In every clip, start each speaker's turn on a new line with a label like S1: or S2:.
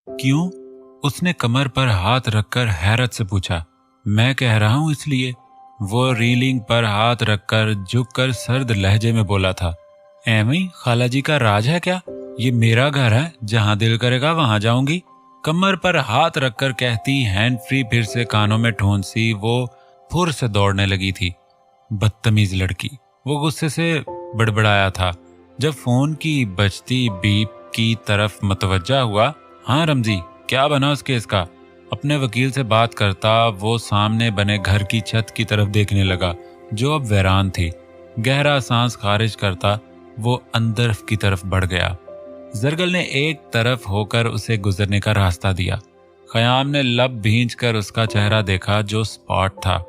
S1: क्यों? उसने कमर पर हाथ रखकर हैरत से पूछा। मैं कह रहा हूं इसलिए। वो रीलिंग पर हाथ रखकर झुककर सर्द लहजे में बोला था। एमी, खाला जी का राज है क्या? ये मेरा घर है, जहां दिल करेगा वहां जाऊंगी। कमर पर हाथ रखकर कहती हैंड फ्री फिर से कानों में ठोंसी वो फुर से दौड़ने लगी थी। बदतमीज लड़की, वो गुस्से से बड़बड़ाया था जब फोन की बजती बीप की तरफ मतवज्जा हुआ। हाँ रमजी, क्या बना उस केस का? अपने वकील से बात करता वो सामने बने घर की छत की तरफ देखने लगा जो अब वीरान थी। गहरा सांस खारिज करता वो अंदर की तरफ बढ़ गया। जरगल ने एक तरफ होकर उसे गुजरने का रास्ता दिया। खयाम ने लब भींच कर उसका चेहरा देखा जो स्पॉट था।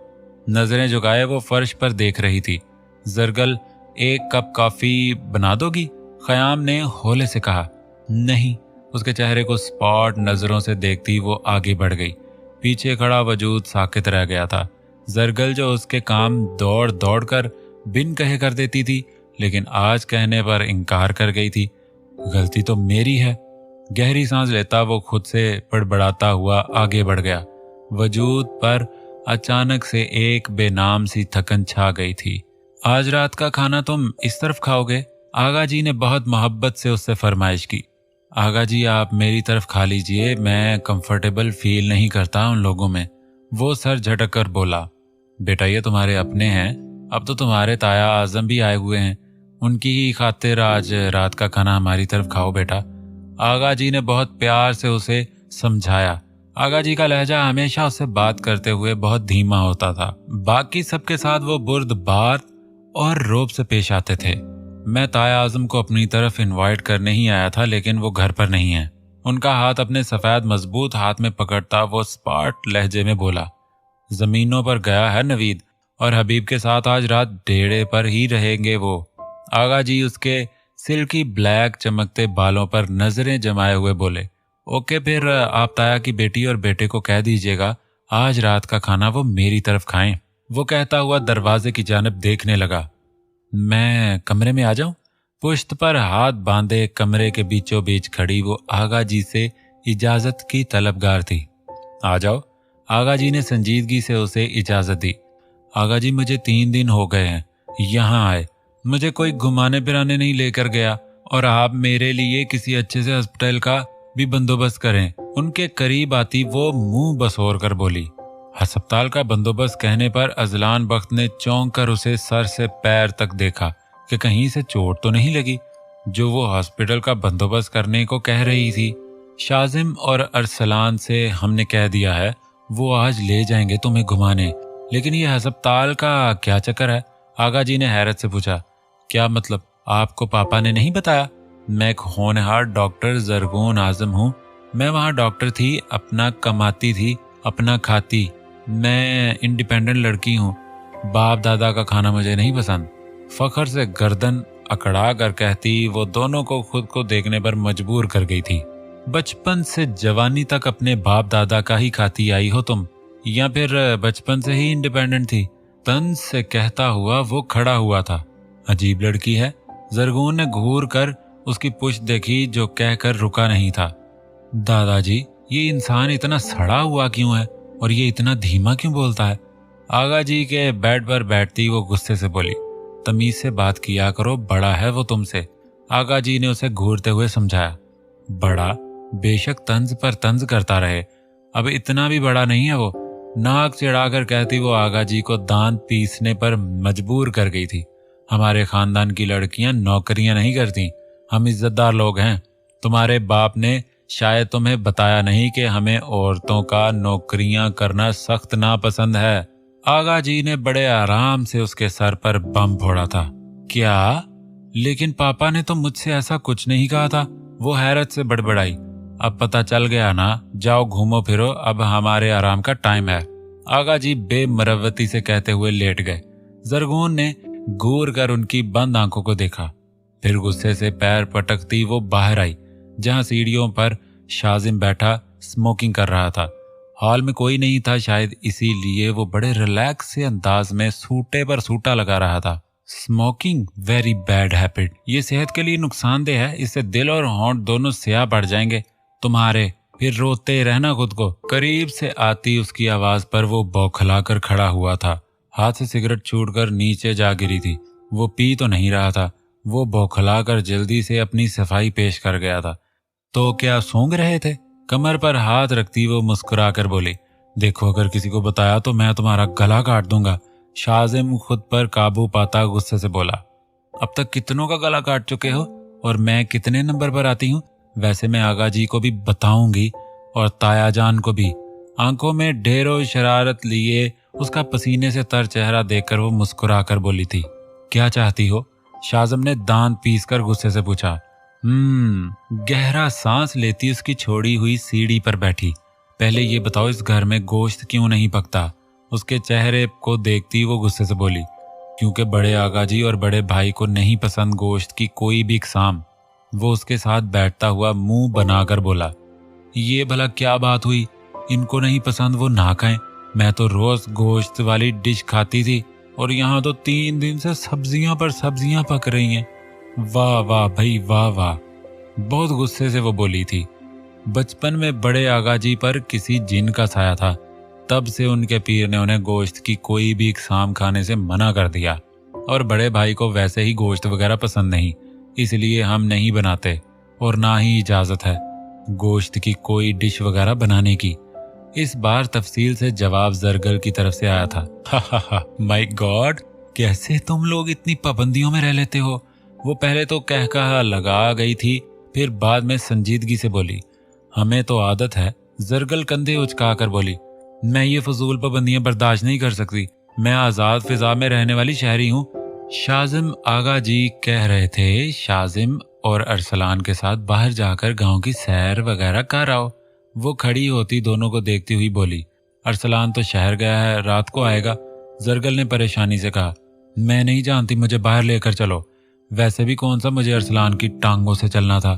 S1: नजरें झुकाए वो फर्श पर देख रही थी। जरगल, एक कप कॉफी बना दोगी? खयाम ने होले से कहा। नहीं। उसके चेहरे को स्पॉट नजरों से देखती वो आगे बढ़ गई। पीछे खड़ा वजूद साकित रह गया था। जरगल जो उसके काम दौड़ दौड़ कर बिन कहे कर देती थी, लेकिन आज कहने पर इनकार कर गई थी। गलती तो मेरी है। गहरी सांस लेता वो खुद से बड़बड़ाता हुआ आगे बढ़ गया। वजूद पर अचानक से एक बेनाम सी थकन छा गई थी। आज रात का खाना तुम इस तरफ खाओगे? आगा जी ने बहुत मोहब्बत से उससे फरमाइश की। आगा जी, आप मेरी तरफ खा लीजिए, मैं कंफर्टेबल फील नहीं करता उन लोगों में। वो सर झटक कर बोला। बेटा, ये तुम्हारे अपने हैं, अब तो तुम्हारे ताया आजम भी आए हुए हैं, उनकी ही खातिर आज रात का खाना हमारी तरफ खाओ बेटा। आगा जी ने बहुत प्यार से उसे समझाया। आगा जी का लहजा हमेशा उससे बात करते हुए बहुत धीमा होता था। बाकी सबके साथ वो बुर्दबार और रोब से पेश आते थे। मैं ताया आजम को अपनी तरफ इनवाइट करने ही आया था, लेकिन वो घर पर नहीं है। उनका हाथ अपने सफेद मजबूत हाथ में पकड़ता वो स्पार्ट लहजे में बोला। जमीनों पर गया है नवीद, और हबीब के साथ आज रात डेरे पर ही रहेंगे वो। आगा जी उसके सिल्की ब्लैक चमकते बालों पर नजरें जमाए हुए बोले। ओके, फिर आप ताया की बेटी और बेटे को कह दीजिएगा आज रात का खाना वो मेरी तरफ खाएं। वो कहता हुआ दरवाजे की जानिब देखने लगा। मैं कमरे में आ जाऊं? पुश्त पर हाथ बांधे कमरे के बीचों बीच खड़ी वो आगा जी से इजाजत की तलबगार थी। आ जाओ। आगा जी ने संजीदगी से उसे इजाजत दी। आगा जी, मुझे 3 दिन हो गए हैं यहाँ आए, मुझे कोई घुमाने फिराने नहीं लेकर गया, और आप मेरे लिए किसी अच्छे से हॉस्पिटल का भी बंदोबस्त करें। उनके करीब आती वो मुंह बसोर कर बोली। अस्पताल का बंदोबस्त कहने पर अजलान बख्त ने चौंक कर उसे सर से पैर तक देखा कि कहीं से चोट तो नहीं लगी जो वो हॉस्पिटल का बंदोबस्त करने को कह रही थी। शाजिम और अरसलान से हमने कह दिया है, वो आज ले जाएंगे तुम्हें घुमाने, लेकिन ये अस्पताल का क्या चक्कर है? आगा जी ने हैरत से पूछा। क्या मतलब? आपको पापा ने नहीं बताया? मैं एक होनहार डॉक्टर जरगून आजम हूँ। मैं वहाँ डॉक्टर थी, अपना कमाती थी, अपना खाती। मैं इंडिपेंडेंट लड़की हूँ। बाप दादा का खाना मुझे नहीं पसंद। फखर से गर्दन अकड़ा कर कहती वो दोनों को खुद को देखने पर मजबूर कर गई थी। बचपन से जवानी तक अपने बाप दादा का ही खाती आई हो तुम, या फिर बचपन से ही इंडिपेंडेंट थी? तंज से कहता हुआ वो खड़ा हुआ था। अजीब लड़की है। जरगून ने घूर कर उसकी पुश्त देखी जो कहकर रुका नहीं था। दादाजी, ये इंसान इतना सड़ा हुआ क्यों है, और ये इतना धीमा क्यों बोलता है? आगा जी के बेड पर बैठती वो गुस्से से बोली। तमीज से बात किया करो, बड़ा है वो तुमसे। आगा जी ने उसे घूरते हुए समझाया। बड़ा? बेशक तंज पर तंज करता रहे, अब इतना भी बड़ा नहीं है वो। नाक चिढ़ाकर कहती वो आगा जी को दांत पीसने पर मजबूर कर गई थी। हमारे खानदान की लड़कियां नौकरियां नहीं करती, हम इज्जतदार लोग हैं। तुम्हारे बाप ने शायद तुम्हें बताया नहीं कि हमें औरतों का नौकरियां करना सख्त नापसंद है। आगा जी ने बड़े आराम से उसके सर पर बम फोड़ा था। क्या? लेकिन पापा ने तो मुझसे ऐसा कुछ नहीं कहा था। वो हैरत से बड़बड़ाई। अब पता चल गया ना, जाओ घूमो फिरो, अब हमारे आराम का टाइम है। आगा जी बेमरवती से कहते हुए लेट गए। जरगून ने घूर कर उनकी बंद आंखों को देखा, फिर गुस्से से पैर पटकती वो बाहर आई, जहां सीढ़ियों पर शाजिम बैठा स्मोकिंग कर रहा था। हॉल में कोई नहीं था, शायद इसीलिए वो बड़े रिलैक्स से अंदाज में सूटे पर सूटा लगा रहा था। स्मोकिंग वेरी बैड हैबिट, ये सेहत के लिए नुकसानदेह है, इससे दिल और होंठ दोनों स्याह बढ़ जाएंगे तुम्हारे। फिर रोते रहना खुद को। करीब से आती उसकी आवाज पर वो बौखला कर खड़ा हुआ था। हाथ से सिगरेट छूटकर नीचे जा गिरी थी। वो पी तो नहीं रहा था, वो बौखला कर जल्दी से अपनी सफाई पेश कर गया था। तो क्या सूंघ रहे थे? कमर पर हाथ रखती वो मुस्कुरा कर बोली, देखो अगर किसी को बताया तो मैं तुम्हारा गला काट दूंगा। शाजिम खुद पर काबू पाता गुस्से से बोला, अब तक कितनों का गला काट चुके हो और मैं कितने नंबर पर आती हूँ? वैसे मैं आगा जी को भी बताऊंगी और ताया जान को भी। आंखों में ढेरों शरारत लिए उसका पसीने से तर चेहरा देखकर वो मुस्कुरा कर बोली थी, क्या चाहती हो? शाजिम ने दांत पीसकर गुस्से से पूछा। गहरा सांस लेती उसकी छोड़ी हुई सीढ़ी पर बैठी। पहले ये बताओ इस घर में गोश्त क्यों नहीं पकता? उसके चेहरे को देखती वो गुस्से से बोली, क्योंकि बड़े आगा जी और बड़े भाई को नहीं पसंद गोश्त की कोई भी इकसाम। वो उसके साथ बैठता हुआ मुंह बनाकर बोला, ये भला क्या बात हुई? इनको नहीं पसंद वो ना खाएं। मैं तो रोज गोश्त वाली डिश खाती थी और यहाँ तो 3 दिन से सब्जियां पर सब्जियां पक रही हैं। वाह वाह भाई वाह वाह। बहुत गुस्से से वो बोली थी। बचपन में बड़े आगा जी पर किसी जिन का साया था, तब से उनके पीर ने उन्हें गोश्त की कोई भी इकसाम खाने से मना कर दिया। और बड़े भाई को वैसे ही गोश्त वगैरह पसंद नहीं, इसलिए हम नहीं बनाते और ना ही इजाजत है गोश्त की कोई डिश वगैरह बनाने की। इस बार तफसील से जवाब जरगल की तरफ से आया था। हा माय गॉड, कैसे तुम लोग इतनी पाबंदियों में रह लेते हो? वो पहले तो कहकहा लगा गई थी, फिर बाद में संजीदगी से बोली, हमें तो आदत है। जरगल कंधे उचका कर बोली, मैं ये फजूल पाबंदियां बर्दाश्त नहीं कर सकती। मैं आजाद फिजा में रहने वाली शहरी हूँ। शाजिम आगा जी कह रहे थे शाजिम और अरसलान के साथ बाहर जाकर गांव की सैर वगैरह कर आओ। वो खड़ी होती दोनों को देखती हुई बोली, अरसलान तो शहर गया है, रात को आएगा। जरगल ने परेशानी से कहा, मैं नहीं जानती, मुझे बाहर लेकर चलो। वैसे भी कौन सा मुझे अरसलान की टांगों से चलना था।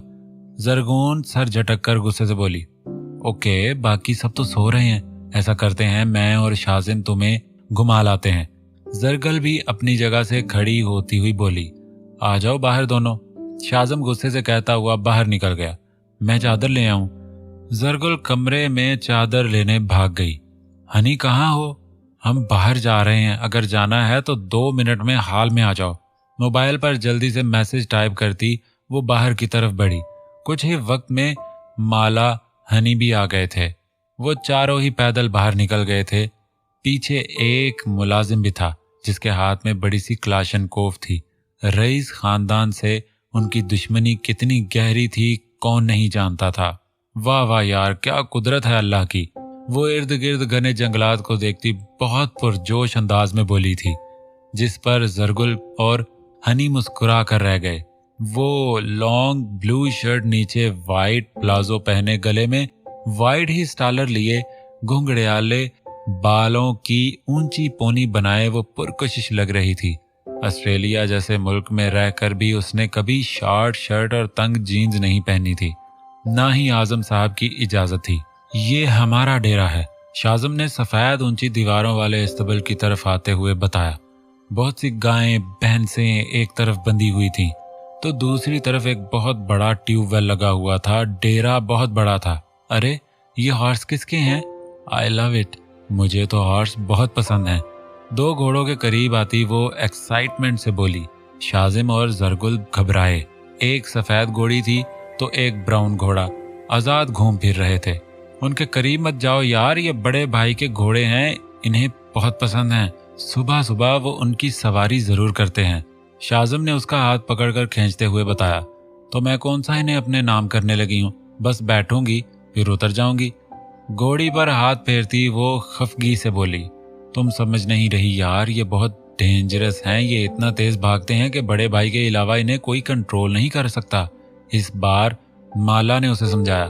S1: जरगोन सर झटक कर गुस्से से बोली, ओके, बाकी सब तो सो रहे हैं, ऐसा करते हैं मैं और शाजिम तुम्हें घुमा लाते हैं। जरगल भी अपनी जगह से खड़ी होती हुई बोली, आ जाओ बाहर दोनों। शाजिम गुस्से से कहता हुआ बाहर निकल गया, मैं चादर ले आऊं। जरगल कमरे में चादर लेने भाग गई। हनी कहाँ हो? हम बाहर जा रहे हैं, अगर जाना है तो 2 मिनट में हाल में आ जाओ। मोबाइल पर जल्दी से मैसेज टाइप करती वो बाहर की तरफ बढ़ी। कुछ ही वक्त में माला, हनी भी आ गए थे। वो चारों ही पैदल बाहर निकल गए थे। पीछे एक मुलाजिम भी था जिसके हाथ में बड़ी सी क्लाशनकोफ थी। रईस खानदान से उनकी दुश्मनी कितनी गहरी थी कौन नहीं जानता था। वाह वाह यार, क्या कुदरत है अल्लाह की। वो इर्द गिर्द घने जंगलात को देखती बहुत पुरजोश अंदाज में बोली थी, जिस पर जरगुल और हनी मुस्कुरा कर रह गए। वो लॉन्ग ब्लू शर्ट, नीचे वाइट प्लाजो पहने, गले में वाइट ही स्टालर लिए, घुंघड़ियाले बालों की ऊंची पोनी बनाए वो पुरकशिश लग रही थी। ऑस्ट्रेलिया जैसे मुल्क में रहकर भी उसने कभी शॉर्ट शर्ट और तंग जीन्स नहीं पहनी थी, ना ही आजम साहब की इजाजत थी। ये हमारा डेरा है, शाजिम ने सफेद ऊंची दीवारों वाले इस्तबल की तरफ आते हुए बताया। बहुत सी गायें भैंसें एक तरफ बंधी हुई थीं, तो दूसरी तरफ एक बहुत बड़ा ट्यूबवेल लगा हुआ था। डेरा बहुत बड़ा था। अरे ये हॉर्स किसके हैं? आई लव इट, मुझे तो हॉर्स बहुत पसंद हैं। 2 घोड़ों के करीब आती वो एक्साइटमेंट से बोली। शाजिम और जरगुल घबराए। एक सफेद घोड़ी थी तो एक ब्राउन घोड़ा आजाद घूम फिर रहे थे। उनके करीब मत जाओ यार, ये बड़े भाई के घोड़े हैं, इन्हें बहुत पसंद हैं। सुबह सुबह वो उनकी सवारी जरूर करते हैं। शाजिम ने उसका हाथ पकड़कर खींचते हुए बताया, तो मैं कौन सा इन्हें अपने नाम करने लगी हूँ, बस बैठूंगी फिर उतर जाऊंगी। घोड़ी पर हाथ फेरती वो खफगी से बोली, तुम समझ नहीं रही यार, ये बहुत डेंजरस हैं। ये इतना तेज भागते हैं कि बड़े भाई के अलावा इन्हें कोई कंट्रोल नहीं कर सकता। इस बार माला ने उसे समझाया।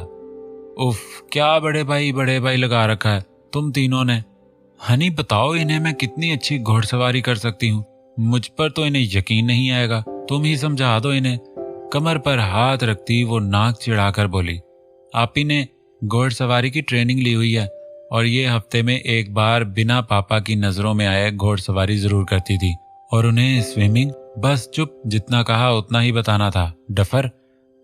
S1: उफ, क्या बड़े भाई लगा रखा है तुम तीनों ने। हनी बताओ इन्हें मैं कितनी अच्छी घोड़सवारी कर सकती हूँ, मुझ पर तो इन्हें यकीन नहीं आएगा, तुम ही समझा दो इन्हें। कमर पर हाथ रखती वो नाक चिढ़ाकर बोली, आप ही ने घोड़सवारी की ट्रेनिंग ली हुई है और ये हफ्ते में एक बार बिना पापा की नजरों में आए घोड़सवारी जरूर करती थी। और उन्हें स्विमिंग, बस चुप, जितना कहा उतना ही बताना था। डफर,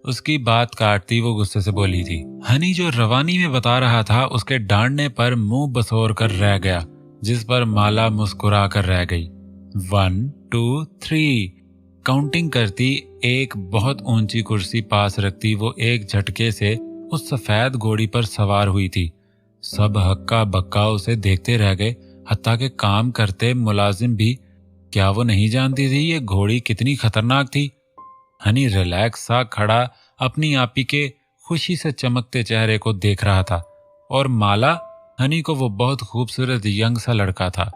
S1: उसकी बात काटती वो गुस्से से बोली थी। हनी जो रवानी में बता रहा था उसके डांटने पर मुंह बसोर कर रह गया, जिस पर माला मुस्कुरा कर रह गई। 1 2 3 काउंटिंग करती एक बहुत ऊंची कुर्सी पास रखती वो एक झटके से उस सफेद घोड़ी पर सवार हुई थी। सब हक्का बक्का उसे देखते रह गए, हत्ता के काम करते मुलाजिम भी। क्या वो नहीं जानती थी ये घोड़ी कितनी खतरनाक थी? हनी रिलैक्स सा खड़ा अपनी आपी के खुशी से चमकते चेहरे को देख रहा था, और माला हनी को वो बहुत खूबसूरत यंग सा लड़का था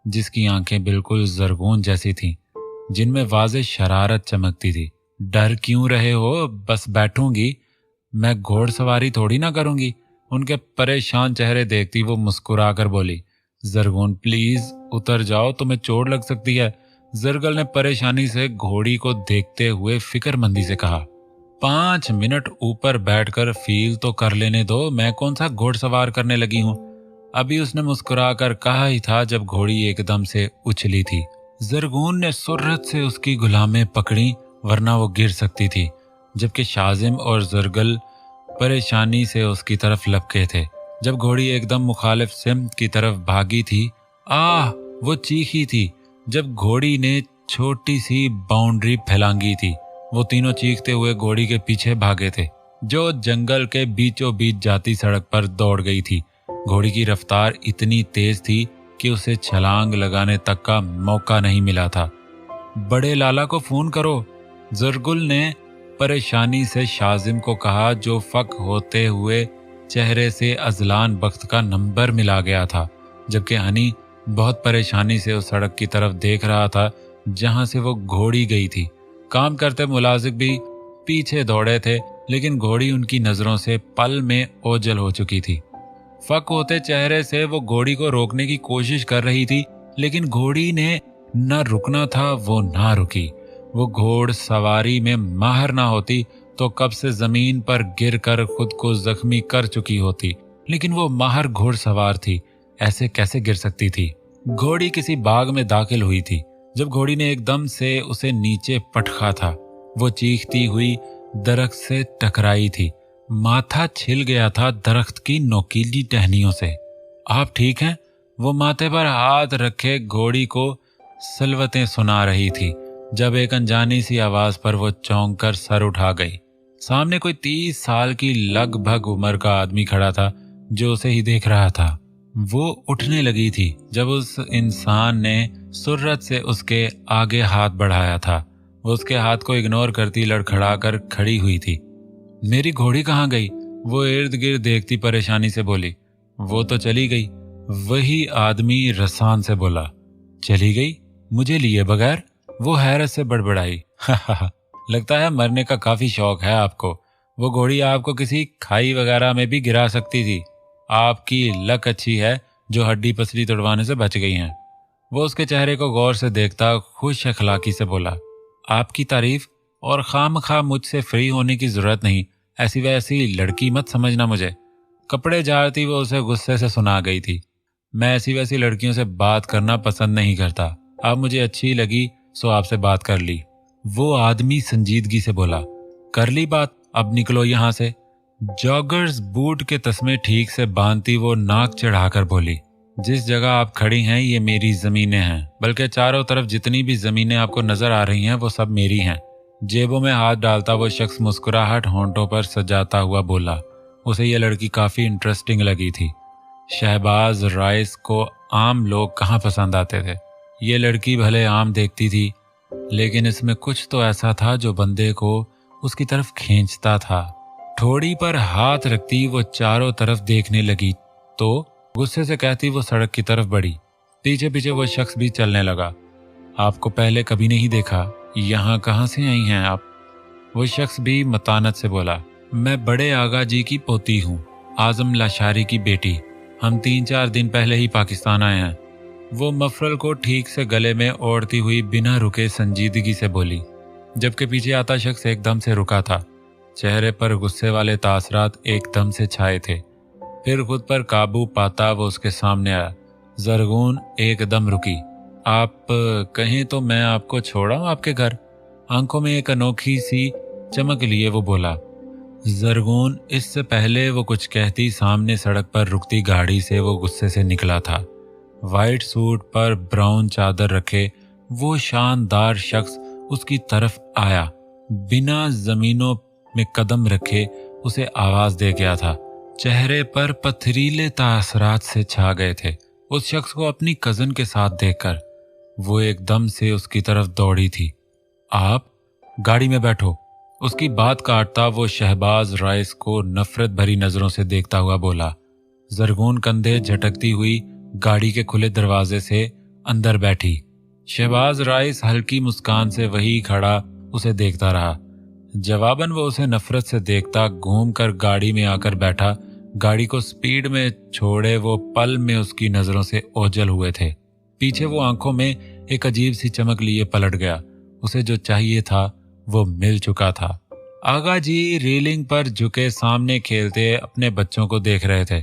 S1: जिसकी आंखें बिल्कुल जरगून जैसी थीं, जिनमें वाज़े शरारत चमकती थी। डर क्यों रहे हो? बस बैठूंगी, मैं घोड़सवारी थोड़ी ना करूंगी। उनके परेशान चेहरे देखती वो मुस्कुरा कर बोली। जरगुन प्लीज उतर जाओ, तुम्हें चोट लग सकती है। जरगल ने परेशानी से घोड़ी को देखते हुए फिक्रमंदी से कहा। 5 मिनट ऊपर बैठकर फील तो कर लेने दो, मैं कौन सा घोड़सवार करने लगी हूँ। अभी उसने मुस्कुराकर कहा ही था जब घोड़ी एकदम से उछली थी। जरगून ने सुर्रत से उसकी गुलामें पकड़ी, वरना वो गिर सकती थी, जबकि शाजिम और जरगल परेशानी से उसकी तरफ लपके थे। जब घोड़ी एकदम मुखालिफ सिमत की तरफ भागी थी, आह वो चीखी थी। जब घोड़ी ने छोटी सी बाउंड्री फैलांगी थी, वो तीनों चीखते हुए घोड़ी के पीछे भागे थे, जो जंगल के बीचों बीच जाती सड़क पर दौड़ गई थी। घोड़ी की रफ्तार इतनी तेज थी कि उसे छलांग लगाने तक का मौका नहीं मिला था। बड़े लाला को फोन करो, जरगुल ने परेशानी से शाजिम को कहा, जो फक होते हुए चेहरे से अजलान बख्त का नंबर मिला गया था। जबकि हनी बहुत परेशानी से उस सड़क की तरफ देख रहा था जहां से वो घोड़ी गई थी। काम करते मुलाजिम भी पीछे दौड़े थे, लेकिन घोड़ी उनकी नजरों से पल में ओझल हो चुकी थी। फक होते चेहरे से वो घोड़ी को रोकने की कोशिश कर रही थी, लेकिन घोड़ी ने न रुकना था, वो ना रुकी। वो घोड़ सवारी में माहिर ना होती तो कब से जमीन पर गिरकर खुद को जख्मी कर चुकी होती, लेकिन वो माहिर घोड़सवार थी, ऐसे कैसे गिर सकती थी। घोड़ी किसी बाग में दाखिल हुई थी। जब घोड़ी ने एकदम से उसे नीचे पटका था, वो चीखती हुई दरख्त से टकराई थी। माथा छिल गया था दरख्त की नोकीली टहनियों से। आप ठीक हैं? वो माथे पर हाथ रखे घोड़ी को सलवतें सुना रही थी, जब एक अनजानी सी आवाज पर वो चौंक कर सर उठा गई। सामने कोई 30 साल की लगभग उम्र का आदमी खड़ा था, जो उसे ही देख रहा था। वो उठने लगी थी जब उस इंसान ने सुर्रत से उसके आगे हाथ बढ़ाया था। वो उसके हाथ को इग्नोर करती लड़खड़ाकर खड़ी हुई थी। मेरी घोड़ी कहाँ गई? वो इर्द गिर्द देखती परेशानी से बोली। वो तो चली गई, वही आदमी रसान से बोला। चली गई? मुझे लिए बगैर? वो हैरत से बड़बड़ाई। लगता है मरने का काफी शौक है आपको। वो घोड़ी आपको किसी खाई वगैरह में भी गिरा सकती थी। आपकी लक अच्छी है जो हड्डी पसली तोड़वाने से बच गई हैं। वो उसके चेहरे को गौर से देखता खुश अखलाकी से बोला। आपकी तारीफ, और खामखा मुझसे फ्री होने की जरूरत नहीं। ऐसी वैसी लड़की मत समझना मुझे। कपड़े झाड़ती वो उसे गुस्से से सुना गई थी। मैं ऐसी वैसी लड़कियों से बात करना पसंद नहीं करता। अब मुझे अच्छी लगी सो आपसे बात कर ली। वो आदमी संजीदगी से बोला। कर ली बात, अब निकलो यहाँ से। जॉगर्स बूट के तस्मे ठीक से बांधती वो नाक चढ़ाकर बोली। जिस जगह आप खड़ी हैं ये मेरी जमीनें हैं, बल्कि चारों तरफ जितनी भी जमीनें आपको नजर आ रही हैं वो सब मेरी हैं। जेबों में हाथ डालता वो शख्स मुस्कुराहट होंठों पर सजाता हुआ बोला। उसे ये लड़की काफी इंटरेस्टिंग लगी थी। शहबाज राइस को आम लोग कहाँ पसंद आते थे। ये लड़की भले आम देखती थी, लेकिन इसमें कुछ तो ऐसा था जो बंदे को उसकी तरफ खींचता था। ठोड़ी पर हाथ रखती वो चारों तरफ देखने लगी तो गुस्से से कहती वो सड़क की तरफ बढ़ी। पीछे पीछे वो शख्स भी चलने लगा। आपको पहले कभी नहीं देखा, यहाँ कहाँ से आई हैं आप? वो शख्स भी मतानत से बोला। मैं बड़े आगा जी की पोती हूँ, आजम लाशारी की बेटी। हम 3-4 दिन पहले ही पाकिस्तान आए हैं। वो मफरल को ठीक से गले में ओढ़ती हुई बिना रुके संजीदगी से बोली, जबकि पीछे आता शख्स एकदम से रुका था। चेहरे पर गुस्से वाले तासरात एकदम से छाए थे। फिर खुद पर काबू पाता वो उसके सामने आया। जरगून एकदम रुकी। आप कहें तो मैं आपको छोड़ा हूं आपके घर। आंखों में एक अनोखी सी चमक लिए वो बोला। जरगून इससे पहले वो कुछ कहती सामने सड़क पर रुकती गाड़ी से वो गुस्से से निकला था। वाइट सूट पर ब्राउन चादर रखे वो शानदार शख्स उसकी तरफ आया, बिना जमीनों में कदम रखे उसे आवाज दे गया था। चेहरे पर पथरीले तासरात से छा गए थे। उस शख्स को अपनी कजन के साथ देखकर वो एकदम से उसकी तरफ दौड़ी थी। आप गाड़ी में बैठो। उसकी बात काटता वो शहबाज राइस को नफरत भरी नजरों से देखता हुआ बोला। जरगून कंधे झटकती हुई गाड़ी के खुले दरवाजे से अंदर बैठी। शहबाज राइस हल्की मुस्कान से वही खड़ा उसे देखता रहा। जवाबन वो उसे नफरत से देखता घूमकर गाड़ी में आकर बैठा। गाड़ी को स्पीड में छोड़े वो पल में उसकी नजरों से ओझल हुए थे। पीछे वो आंखों में एक अजीब सी चमक लिए पलट गया। उसे जो चाहिए था वो मिल चुका था। आगा जी रेलिंग पर झुके सामने खेलते अपने बच्चों को देख रहे थे।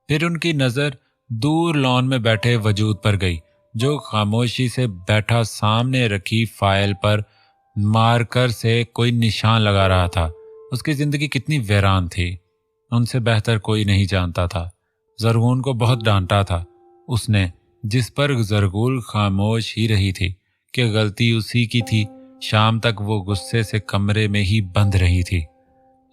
S1: फिर उनकी नजर दूर लॉन में बैठे वजूद पर गई, जो खामोशी से बैठा सामने रखी फाइल पर मार्कर से कोई निशान लगा रहा था। उसकी जिंदगी कितनी वीरान थी, उनसे बेहतर कोई नहीं जानता था। जरगून को बहुत डांटा था उसने, जिस पर जरगुल खामोश ही रही थी कि गलती उसी की थी। शाम तक वो गुस्से से कमरे में ही बंद रही थी,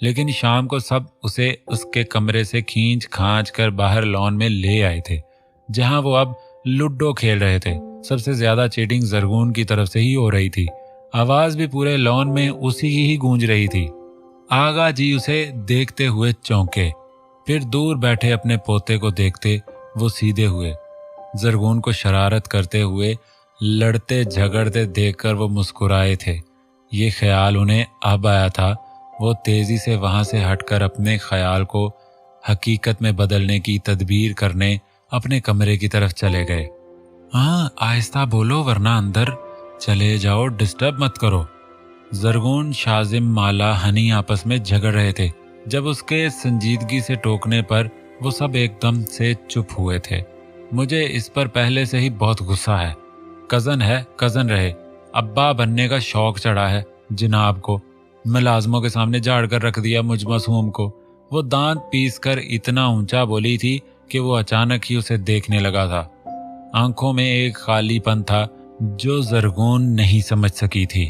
S1: लेकिन शाम को सब उसे उसके कमरे से खींच खांच कर बाहर लॉन में ले आए थे, जहां वो अब लूडो खेल रहे थे। सबसे ज्यादा चीटिंग जरगून की तरफ से ही हो रही थी। आवाज भी पूरे लॉन में उसी की ही गूंज रही थी। आगा जी उसे देखते हुए चौंके, फिर दूर बैठे अपने पोते को देखते वो सीधे हुए। जरगून को शरारत करते हुए लड़ते झगड़ते देखकर वो मुस्कुराए थे। ये ख्याल उन्हें अब आया था। वो तेजी से वहां से हटकर अपने ख्याल को हकीकत में बदलने की तदबीर करने अपने कमरे की तरफ चले गए। हाँ, आहिस्ता बोलो वरना अंदर चले जाओ, डिस्टर्ब मत करो। जरगून शाजिम माला हनी आपस में झगड़ रहे थे। जब उसके संजीदगी से टोकने पर वो सब एकदम से चुप हुए थे। मुझे इस पर पहले से ही बहुत गुस्सा है। कजन है, कजन रहे। अब्बा बनने का शौक चढ़ा है जिनाब को। मुलाजमों के सामने झाड़ कर रख दिया मुझ मासूम को। वो दांत पीस कर इतना ऊंचा बोली थी कि वो अचानक ही उसे देखने लगा था। आंखों में एक खालीपन था जो जरगून नहीं समझ सकी थी।